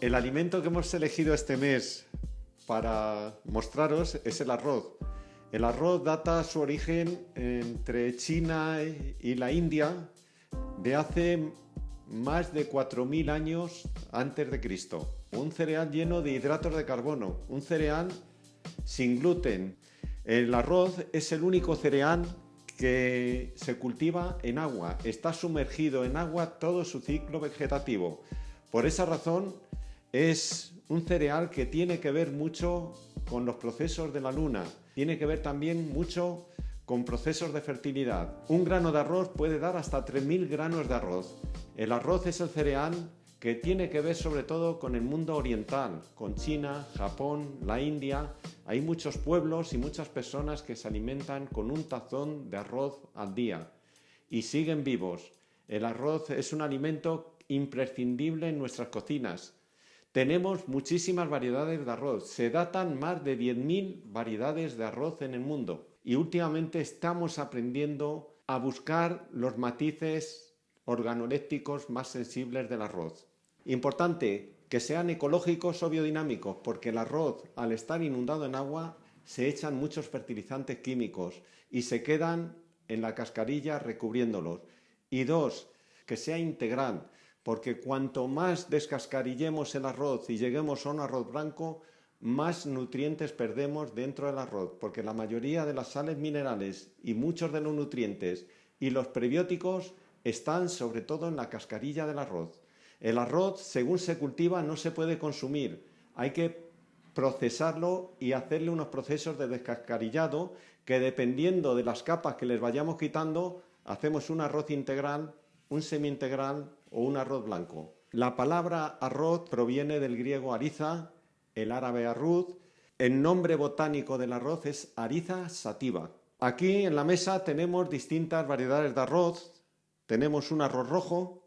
El alimento que hemos elegido este mes para mostraros es el arroz. El arroz data su origen entre China y la India de hace más de 4.000 años antes de Cristo. Un cereal lleno de hidratos de carbono, un cereal sin gluten. El arroz es el único cereal que se cultiva en agua, está sumergido en agua todo su ciclo vegetativo. Por esa razón es un cereal que tiene que ver mucho con los procesos de la luna, tiene que ver también mucho con procesos de fertilidad. Un grano de arroz puede dar hasta 3.000 granos de arroz. El arroz es el cereal que tiene que ver sobre todo con el mundo oriental, con China, Japón, la India. Hay muchos pueblos y muchas personas que se alimentan con un tazón de arroz al día y siguen vivos. El arroz es un alimento imprescindible en nuestras cocinas. Tenemos muchísimas variedades de arroz, se datan más de 10.000 variedades de arroz en el mundo y últimamente estamos aprendiendo a buscar los matices organolépticos más sensibles del arroz. Importante que sean ecológicos o biodinámicos, porque el arroz, al estar inundado en agua, se echan muchos fertilizantes químicos y se quedan en la cascarilla recubriéndolos. Y dos, que sea integral, porque cuanto más descascarillemos el arroz y lleguemos a un arroz blanco, más nutrientes perdemos dentro del arroz, porque la mayoría de las sales minerales y muchos de los nutrientes y los prebióticos están sobre todo en la cascarilla del arroz. El arroz, según se cultiva, no se puede consumir, hay que procesarlo y hacerle unos procesos de descascarillado que, dependiendo de las capas que les vayamos quitando, hacemos un arroz integral, un semi-integral o un arroz blanco. La palabra arroz proviene del griego ariza, el árabe arruz. El nombre botánico del arroz es Aritha sativa. Aquí en la mesa tenemos distintas variedades de arroz. Tenemos un arroz rojo,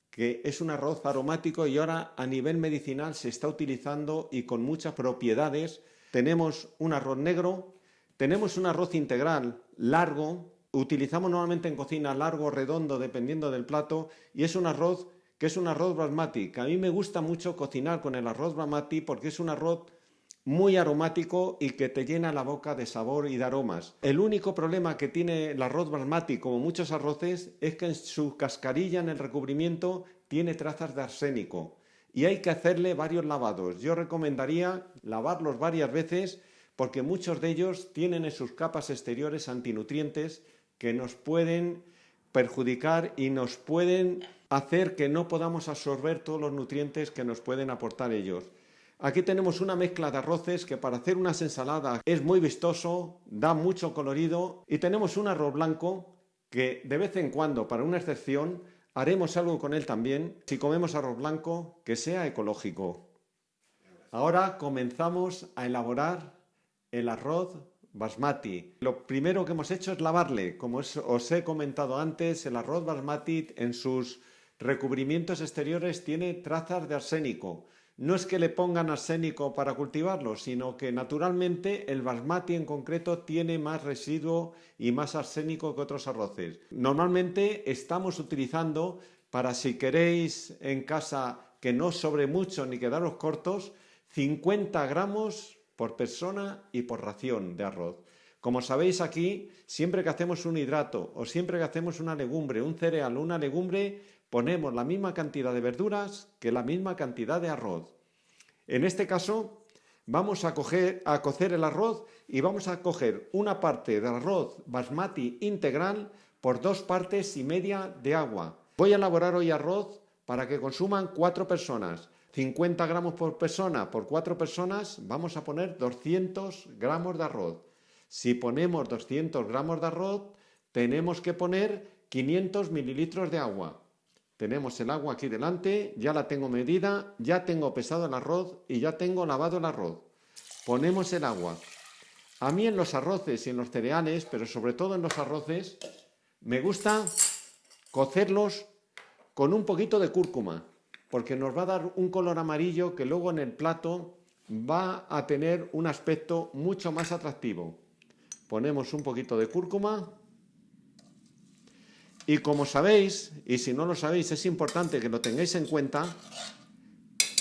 que es un arroz aromático y ahora a nivel medicinal se está utilizando y con muchas propiedades. Tenemos un arroz negro, tenemos un arroz integral largo, utilizamos normalmente en cocina largo o redondo dependiendo del plato, y es un arroz que es un arroz basmati, que a mí me gusta mucho cocinar con el arroz basmati porque es un arroz muy aromático y que te llena la boca de sabor y de aromas. El único problema que tiene el arroz basmati, como muchos arroces, es que en su cascarilla, en el recubrimiento, tiene trazas de arsénico y hay que hacerle varios lavados. Yo recomendaría lavarlos varias veces porque muchos de ellos tienen en sus capas exteriores antinutrientes que nos pueden perjudicar y nos pueden hacer que no podamos absorber todos los nutrientes que nos pueden aportar ellos. Aquí tenemos una mezcla de arroces que para hacer unas ensaladas es muy vistoso, da mucho colorido, y tenemos un arroz blanco que de vez en cuando, para una excepción, haremos algo con él también, si comemos arroz blanco, que sea ecológico. Ahora comenzamos a elaborar el arroz basmati. Lo primero que hemos hecho es lavarle. Como os he comentado antes, el arroz basmati en sus recubrimientos exteriores tiene trazas de arsénico. No es que le pongan arsénico para cultivarlo, sino que naturalmente el basmati en concreto tiene más residuo y más arsénico que otros arroces. Normalmente estamos utilizando, para si queréis en casa que no sobre mucho ni quedaros cortos, 50 gramos por persona y por ración de arroz. Como sabéis, aquí, siempre que hacemos un hidrato o siempre que hacemos una legumbre, un cereal o una legumbre, ponemos la misma cantidad de verduras que la misma cantidad de arroz. En este caso, vamos a cocer el arroz y vamos a coger una parte del arroz basmati integral por 2,5 partes de agua. Voy a elaborar hoy arroz para que consuman 4 personas. 50 gramos por persona por 4 personas, vamos a poner 200 gramos de arroz. Si ponemos 200 gramos de arroz, tenemos que poner 500 mililitros de agua. Tenemos el agua aquí delante, ya la tengo medida, ya tengo pesado el arroz y ya tengo lavado el arroz. Ponemos el agua. A mí en los arroces y en los cereales, pero sobre todo en los arroces, me gusta cocerlos con un poquito de cúrcuma, porque nos va a dar un color amarillo que luego en el plato va a tener un aspecto mucho más atractivo. Ponemos un poquito de cúrcuma. Y como sabéis, y si no lo sabéis es importante que lo tengáis en cuenta,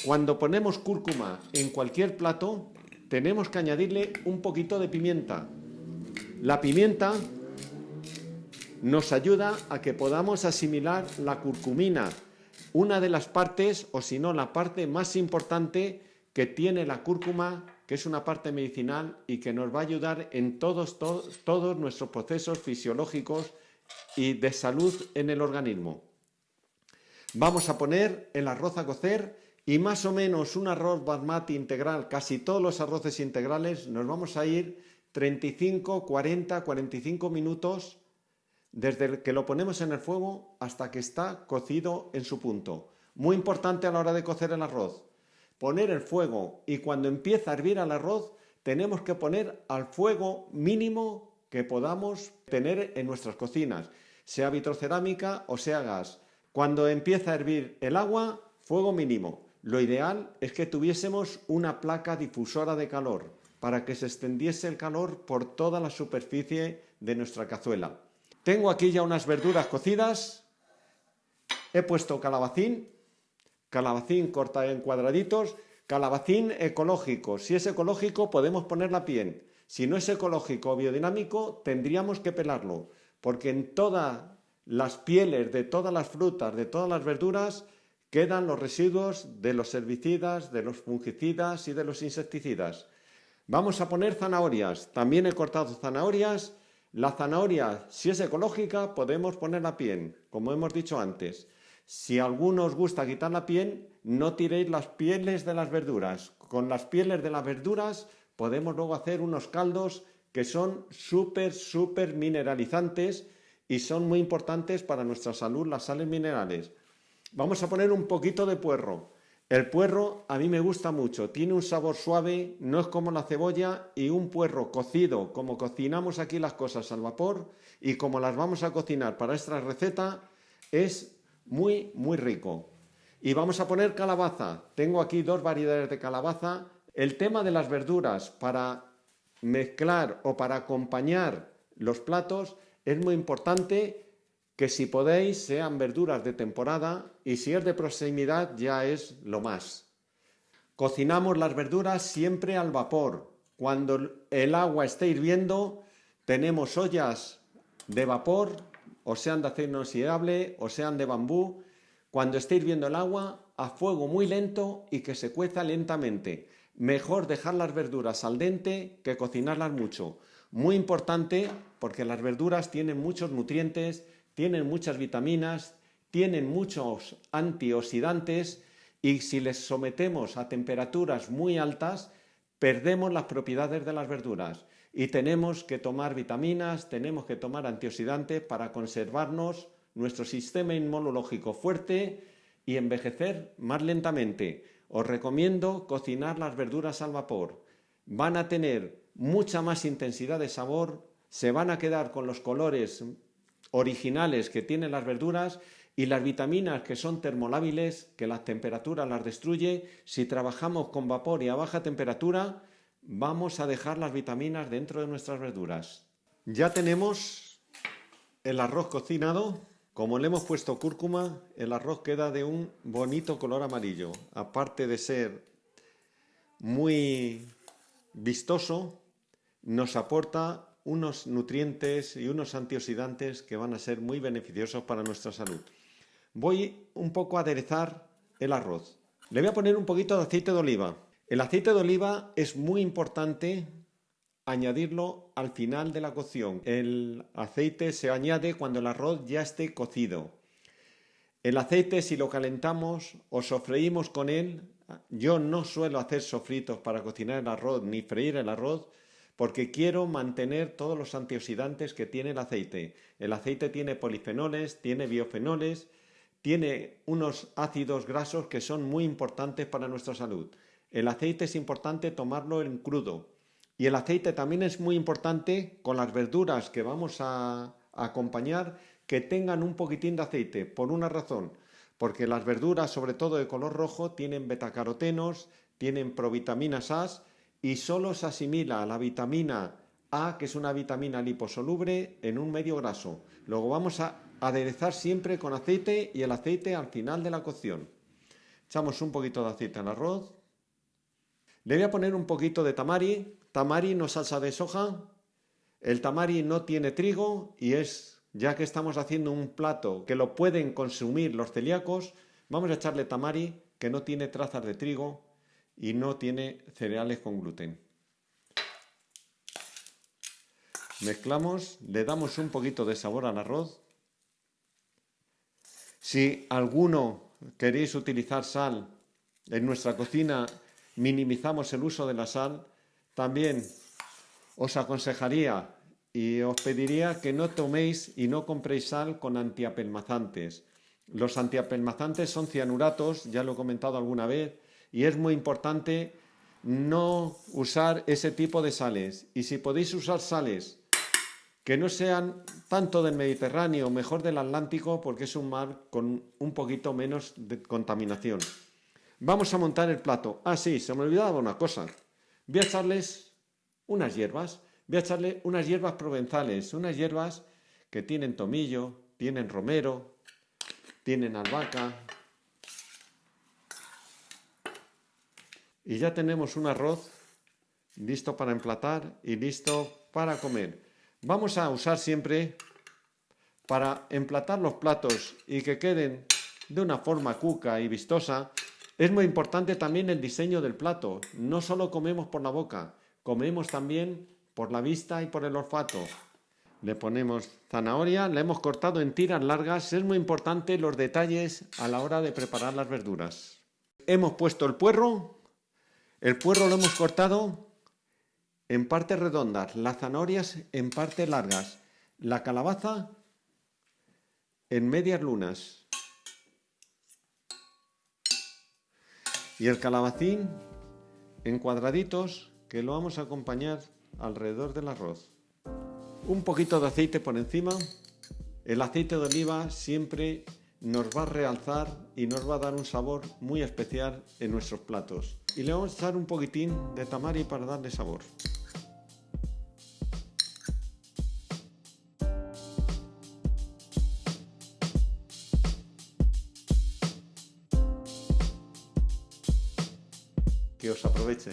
Cuando ponemos cúrcuma en cualquier plato, tenemos que añadirle un poquito de pimienta. La pimienta nos ayuda a que podamos asimilar la curcumina, una de las partes, o si no, la parte más importante que tiene la cúrcuma, que es una parte medicinal y que nos va a ayudar en todos nuestros procesos fisiológicos y de salud en el organismo. Vamos a poner el arroz a cocer y más o menos un arroz basmati integral, casi todos los arroces integrales, nos vamos a ir 35, 40, 45 minutos desde que lo ponemos en el fuego hasta que está cocido en su punto. Muy importante a la hora de cocer el arroz, poner el fuego y cuando empieza a hervir el arroz tenemos que poner al fuego mínimo que podamos tener en nuestras cocinas, sea vitrocerámica o sea gas. Cuando empieza a hervir el agua, fuego mínimo. Lo ideal es que tuviésemos una placa difusora de calor para que se extendiese el calor por toda la superficie de nuestra cazuela. Tengo aquí ya unas verduras cocidas. He puesto calabacín cortado en cuadraditos, calabacín ecológico. Si es ecológico podemos poner la piel. Si no es ecológico o biodinámico tendríamos que pelarlo, porque en todas las pieles de todas las frutas, de todas las verduras, quedan los residuos de los herbicidas, de los fungicidas y de los insecticidas. Vamos a poner zanahorias. También he cortado zanahorias. La zanahoria, si es ecológica, podemos poner la piel, como hemos dicho antes. Si a alguno os gusta quitar la piel, no tiréis las pieles de las verduras. Con las pieles de las verduras podemos luego hacer unos caldos que son súper mineralizantes y son muy importantes para nuestra salud, las sales minerales. Vamos a poner un poquito de puerro. El puerro a mí me gusta mucho, tiene un sabor suave, no es como la cebolla, y un puerro cocido, como cocinamos aquí las cosas al vapor y como las vamos a cocinar para esta receta, es muy rico. Y vamos a poner calabaza. Tengo aquí 2 variedades de calabaza. El tema de las verduras para mezclar o para acompañar los platos es muy importante que si podéis sean verduras de temporada y si es de proximidad ya es lo más. Cocinamos las verduras siempre al vapor. Cuando el agua esté hirviendo tenemos ollas de vapor, o sean de acero inoxidable o sean de bambú. Cuando esté hirviendo el agua a fuego muy lento y que se cueza lentamente. Mejor dejar las verduras al dente que cocinarlas mucho. Muy importante porque las verduras tienen muchos nutrientes, tienen muchas vitaminas, tienen muchos antioxidantes y si les sometemos a temperaturas muy altas, perdemos las propiedades de las verduras y tenemos que tomar vitaminas, tenemos que tomar antioxidantes para conservarnos nuestro sistema inmunológico fuerte y envejecer más lentamente. Os recomiendo cocinar las verduras al vapor. Van a tener mucha más intensidad de sabor, se van a quedar con los colores originales que tienen las verduras y las vitaminas que son termolábiles, que la temperatura las destruye. Si trabajamos con vapor y a baja temperatura, vamos a dejar las vitaminas dentro de nuestras verduras. Ya tenemos el arroz cocinado. Como le hemos puesto cúrcuma, el arroz queda de un bonito color amarillo. Aparte de ser muy vistoso, nos aporta unos nutrientes y unos antioxidantes que van a ser muy beneficiosos para nuestra salud. Voy un poco a aderezar el arroz. Le voy a poner un poquito de aceite de oliva. El aceite de oliva es muy importante añadirlo al final de la cocción. El aceite se añade cuando el arroz ya esté cocido. El aceite, si lo calentamos o sofreímos con él, yo no suelo hacer sofritos para cocinar el arroz ni freír el arroz, porque quiero mantener todos los antioxidantes que tiene el aceite. El aceite tiene polifenoles, tiene biofenoles, tiene unos ácidos grasos que son muy importantes para nuestra salud. El aceite es importante tomarlo en crudo. Y el aceite también es muy importante con las verduras que vamos a acompañar, que tengan un poquitín de aceite, por una razón. Porque las verduras, sobre todo de color rojo, tienen betacarotenos, tienen provitaminas A, y solo se asimila la vitamina A, que es una vitamina liposoluble, en un medio graso. Luego vamos a aderezar siempre con aceite y el aceite al final de la cocción. Echamos un poquito de aceite al arroz. Le voy a poner un poquito de tamari. Tamari no salsa de soja. El tamari no tiene trigo y ya que estamos haciendo un plato que lo pueden consumir los celíacos, vamos a echarle tamari que no tiene trazas de trigo y no tiene cereales con gluten. Mezclamos, le damos un poquito de sabor al arroz. Si alguno queréis utilizar sal en nuestra cocina, minimizamos el uso de la sal. También os aconsejaría y os pediría que no toméis y no compréis sal con antiapelmazantes. Los antiapelmazantes son cianuratos, ya lo he comentado alguna vez, y es muy importante no usar ese tipo de sales. Y si podéis usar sales que no sean tanto del Mediterráneo, mejor del Atlántico, porque es un mar con un poquito menos de contaminación. Vamos a montar el plato. Ah, sí, se me olvidaba una cosa. Voy a echarles unas hierbas. Voy a echarle unas hierbas provenzales, unas hierbas que tienen tomillo, tienen romero, tienen albahaca. Y ya tenemos un arroz listo para emplatar y listo para comer. Vamos a usar siempre, para emplatar los platos y que queden de una forma cuca y vistosa, es muy importante también el diseño del plato. No solo comemos por la boca, comemos también por la vista y por el olfato. Le ponemos zanahoria, la hemos cortado en tiras largas. Es muy importante los detalles a la hora de preparar las verduras. Hemos puesto el puerro lo hemos cortado en partes redondas, las zanahorias en partes largas, la calabaza en medias lunas y el calabacín en cuadraditos que lo vamos a acompañar alrededor del arroz. Un poquito de aceite por encima. El aceite de oliva siempre nos va a realzar y nos va a dar un sabor muy especial en nuestros platos. Y le vamos a echar un poquitín de tamari para darle sabor. Que os aproveche.